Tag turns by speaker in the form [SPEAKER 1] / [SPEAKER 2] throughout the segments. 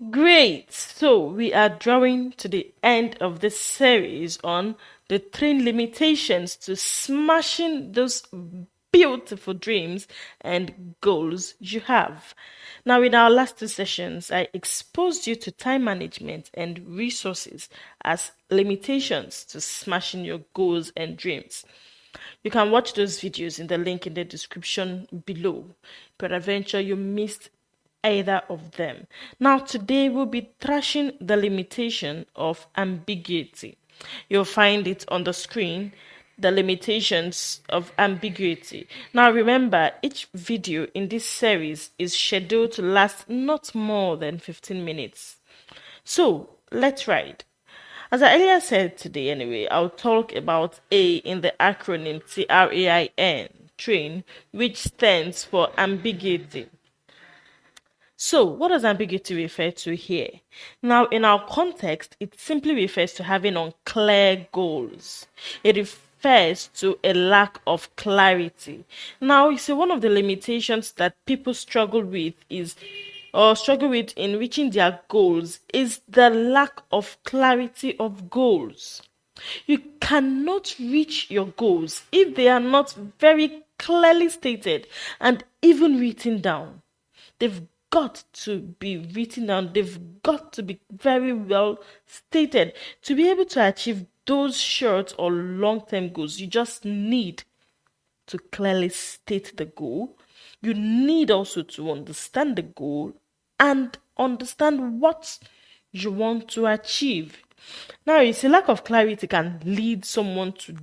[SPEAKER 1] Great. So we are drawing to the end of this series on the three limitations to smashing those beautiful dreams and goals you have. Now, in our last two sessions, I exposed you to time management and resources as limitations to smashing your goals and dreams. You can watch those videos in the link in the description below. Peradventure, you missed either of them. Now, today we'll be trashing the limitation of ambiguity. You'll find it on the screen, the limitations of ambiguity. Now, remember, each video in this series is scheduled to last not more than 15 minutes. So, let's ride. As I earlier said today, anyway, I'll talk about A in the acronym TRAIN, train, which stands for ambiguity. So, what does ambiguity refer to here? Now, in our context, it simply refers to having unclear goals. It refers to a lack of clarity. Now, you see, one of the limitations that people struggle with in reaching their goals is the lack of clarity of goals. You cannot reach your goals if they are not very clearly stated and even written down. They've got to be written down. They've got to be very well stated. To be able to achieve those short or long-term goals, you just need to clearly state the goal. You need also to understand the goal and understand what you want to achieve. Now, you see, lack of clarity can lead someone to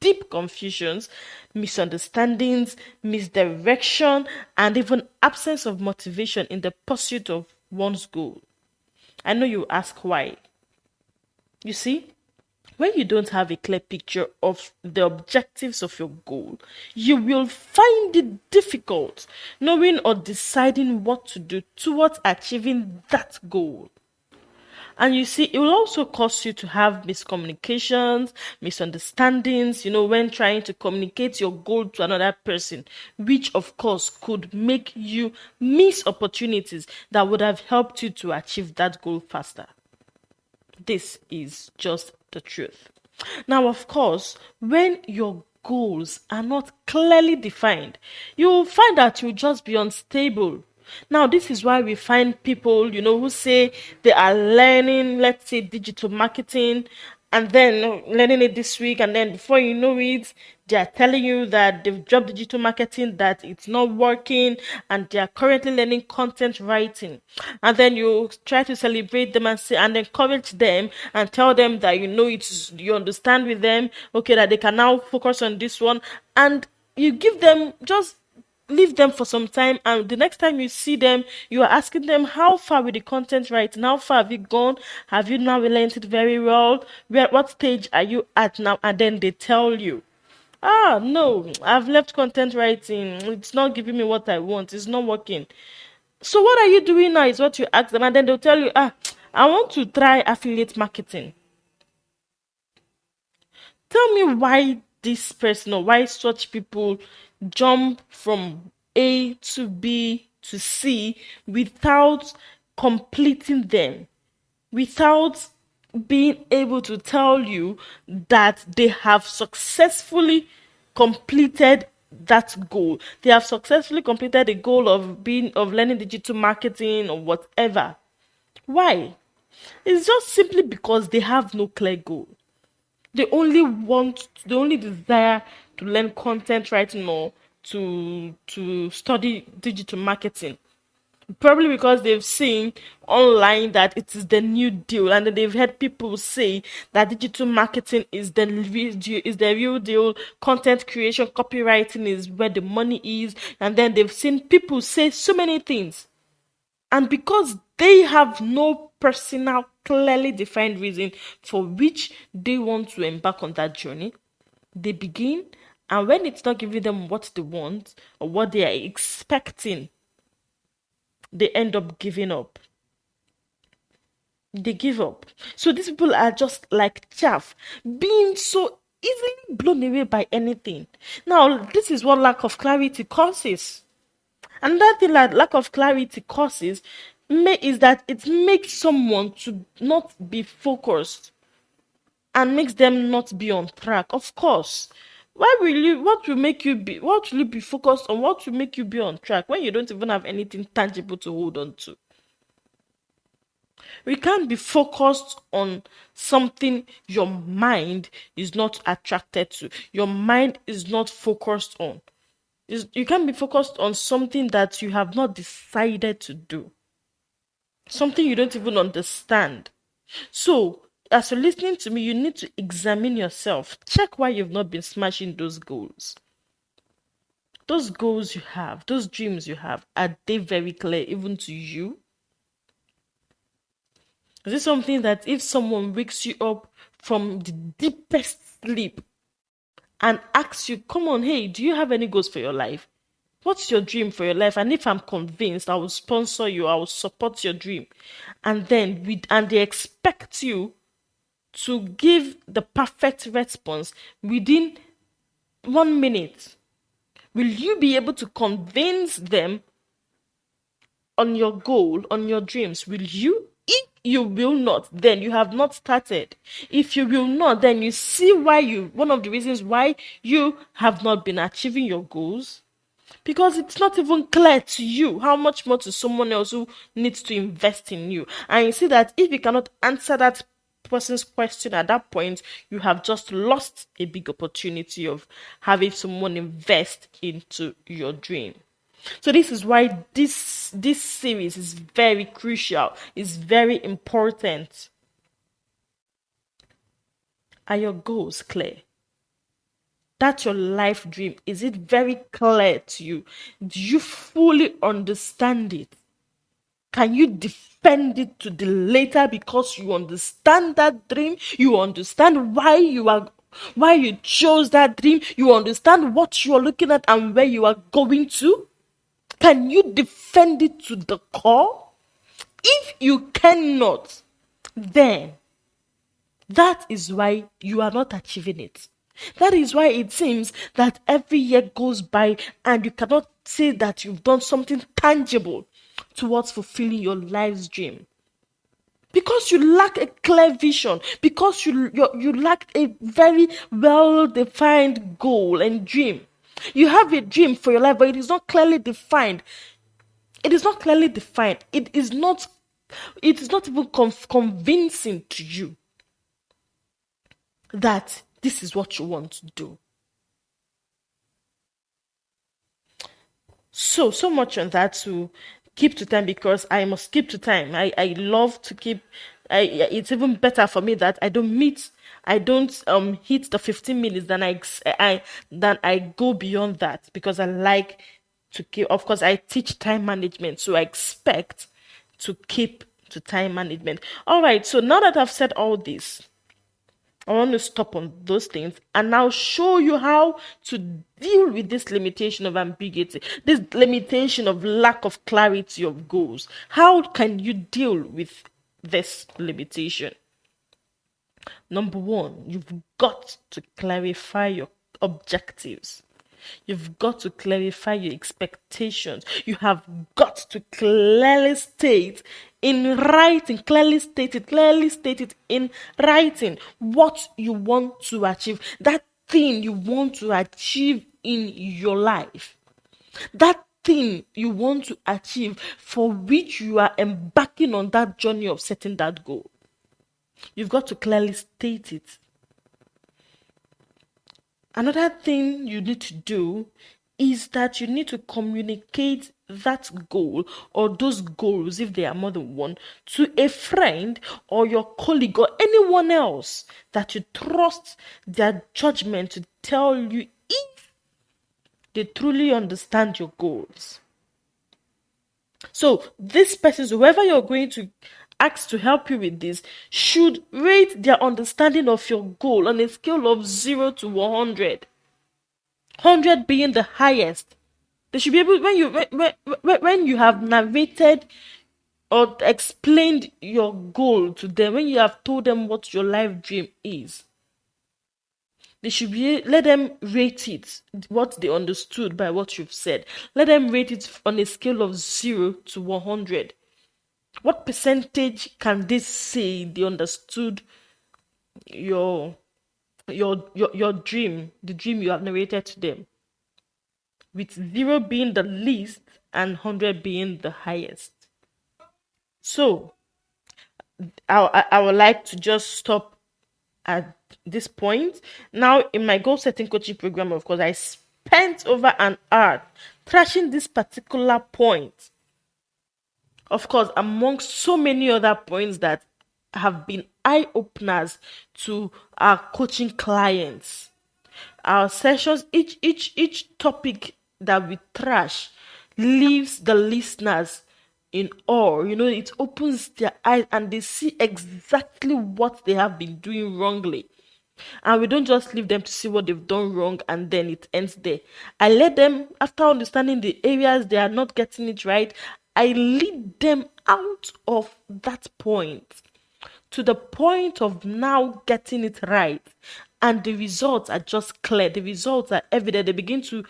[SPEAKER 1] deep confusions, misunderstandings, misdirection, and even absence of motivation in the pursuit of one's goal. I know you ask why. You see, when you don't have a clear picture of the objectives of your goal, you will find it difficult knowing or deciding what to do towards achieving that goal. And you see, it will also cause you to have miscommunications, misunderstandings, when trying to communicate your goal to another person, which of course could make you miss opportunities that would have helped you to achieve that goal faster. This is just the truth. Now, of course, when your goals are not clearly defined, you will find that you'll just be unstable. Now, this is why we find people, who say they are learning, let's say, digital marketing, and then learning it this week, and then before you know it, they are telling you that they've dropped digital marketing, that it's not working, and they are currently learning content writing. And then you try to celebrate them and say and encourage them and tell them that you understand with them, okay, that they can now focus on this one, and you give them just leave them for some time, and the next time you see them, you are asking them how far with the content writing, how far have you gone, have you now learned it very well, what stage are you at now? And then they tell you, no, I've left content writing, it's not giving me what I want, it's not working. So what are you doing now is what you ask them, and then they'll tell you, I want to try affiliate marketing. Tell me why this person or why such people jump from A to B to C without completing them, without being able to tell you that they have successfully completed that goal. They have successfully completed the goal of learning digital marketing or whatever. Why? It's just simply because they have no clear goal. They only desire to learn content writing or to study digital marketing. Probably because they've seen online that it is the new deal, and then they've heard people say that digital marketing is the real deal. Content creation, copywriting is where the money is, and then they've seen people say so many things. And because they have no personal, clearly defined reason for which they want to embark on that journey, they begin, and when it's not giving them what they want or what they are expecting, they end up giving up. They give up. So these people are just like chaff, being so easily blown away by anything. Now, this is what lack of clarity causes. Another thing that lack of clarity causes is that it makes someone to not be focused and makes them not be on track. Of course. Why will you what will you be focused on? What will make you be on track when you don't even have anything tangible to hold on to? We can't be focused on something your mind is not attracted to. Your mind is not focused on. You can't be focused on something that you have not decided to do. Something you don't even understand. So, as you're listening to me, you need to examine yourself. Check why you've not been smashing those goals. Those goals you have, those dreams you have, are they very clear even to you? Is it something that if someone wakes you up from the deepest sleep and asks you, come on, hey, do you have any goals for your life? What's your dream for your life? And if I'm convinced, I will sponsor you, I will support your dream. And then they expect you to give the perfect response within 1 minute. Will you be able to convince them on your goal, on your dreams? Will you? If you will not, then you have not started. If you will not, then you see one of the reasons why you have not been achieving your goals. Because it's not even clear to you, how much more to someone else who needs to invest in you. And you see that if you cannot answer that person's question at that point, you have just lost a big opportunity of having someone invest into your dream. So this is why this series is very crucial, is very important. Are your goals clear? That's your life dream. Is it very clear to you? Do you fully understand it? Can you defend it to the later because you understand that dream? You understand why you chose that dream? You understand what you are looking at and where you are going to? Can you defend it to the core? If you cannot, then that is why you are not achieving it. That is why it seems that every year goes by and you cannot say that you've done something tangible towards fulfilling your life's dream. Because you lack a clear vision, because you lack a very well-defined goal and dream. You have a dream for your life, but it is not clearly defined. It is not clearly defined. It is not even convincing to you that this is what you want to do. So much on that to keep to time, because I must keep to time. I love to keep. It's even better for me that I don't hit the 15 minutes than I go beyond that, because I like to keep. Of course, I teach time management, so I expect to keep to time management. All right. So now that I've said all this, I want to stop on those things and now show you how to deal with this limitation of ambiguity, this limitation of lack of clarity of goals. How can you deal with this limitation? Number one, you've got to clarify your objectives. You've got to clarify your expectations. You have got to clearly state in writing, clearly state it in writing what you want to achieve, that thing you want to achieve in your life, that thing you want to achieve for which you are embarking on that journey of setting that goal. You've got to clearly state it. Another thing you need to do is that you need to communicate that goal or those goals, if they are more than one, to a friend or your colleague or anyone else that you trust their judgment to tell you if they truly understand your goals. So this person, whoever you're going to ask to help you with this, should rate their understanding of your goal on a scale of 0 to 100. 100 being the highest. They should be able, when you have narrated or explained your goal to them, when you have told them what your life dream is, they should let them rate it, what they understood by what you've said. Let them rate it on a scale of 0 to 100. What percentage can they say they understood your your dream, the dream you have narrated to them, with 0 being the least and 100 being the highest? So I would like to just stop at this point. Now, in my goal setting coaching program, of course, I spent over an hour trashing this particular point. Of course, amongst so many other points that have been eye openers to our coaching clients. Our sessions, each topic that we trash leaves the listeners in awe. It opens their eyes and they see exactly what they have been doing wrongly. And we don't just leave them to see what they've done wrong and then it ends there. I let them, after understanding the areas they are not getting it right, I lead them out of that point to the point of now getting it right. And the results are just clear. The results are evident. They begin to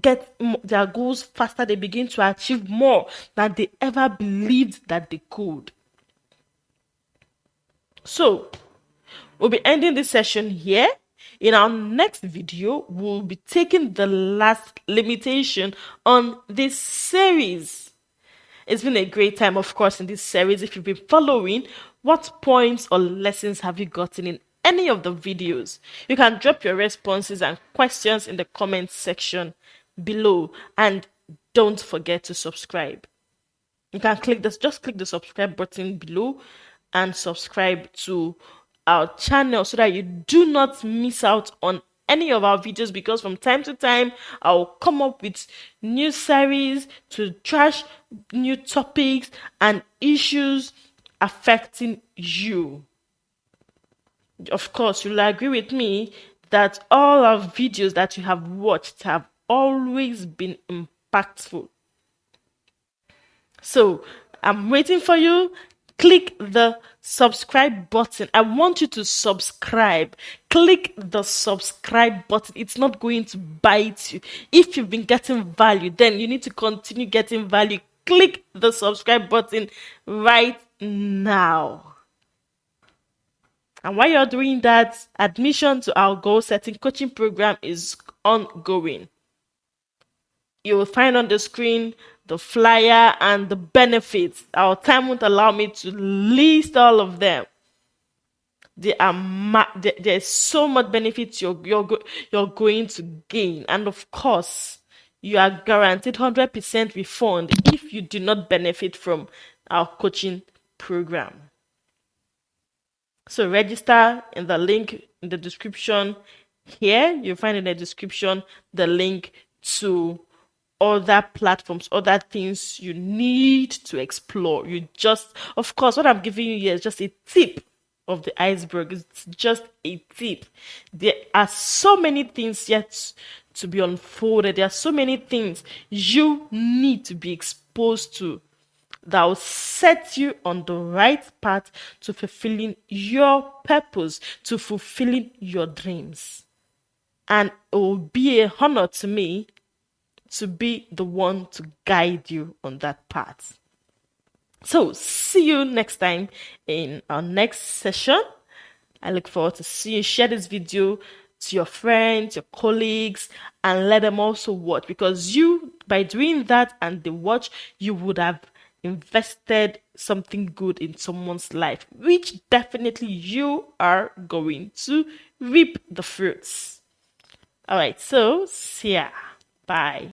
[SPEAKER 1] get their goals faster. They begin to achieve more than they ever believed that they could. So, we'll be ending this session here. In our next video, we'll be taking the last limitation on this series. It's been a great time, of course, in this series. If you've been following, what points or lessons have you gotten in any of the videos? You can drop your responses and questions in the comment section below. And don't forget to subscribe. You can just click the subscribe button below and subscribe to our channel so that you do not miss out on any of our videos, because from time to time I'll come up with new series to trash new topics and issues affecting you. Of course, you'll agree with me that all our videos that you have watched have always been impactful. So I'm waiting for you. Click the subscribe button. I want you to subscribe. Click the subscribe button. It's not going to bite you. If you've been getting value, then you need to continue getting value. Click the subscribe button right now. And while you're doing that, admission to our goal setting coaching program is ongoing. You will find on the screen the flyer and the benefits. Our time won't allow me to list all of them. There's so much benefits you're going to gain, and of course, you are guaranteed 100% refund if you do not benefit from our coaching program. So register in the link in the description here. You'll find in the description the link to other platforms, other things you need to explore. Of course, what I'm giving you here is just a tip of the iceberg. It's just a tip. There are so many things yet to be unfolded. There are so many things you need to be exposed to that will set you on the right path to fulfilling your purpose, to fulfilling your dreams. And it will be an honor to me to be the one to guide you on that path. So, see you next time in our next session. I look forward to see you. Share this video to your friends, your colleagues, and let them also watch, because by doing that and they watch, you would have invested something good in someone's life, which definitely you are going to reap the fruits. All right, so see ya. Bye.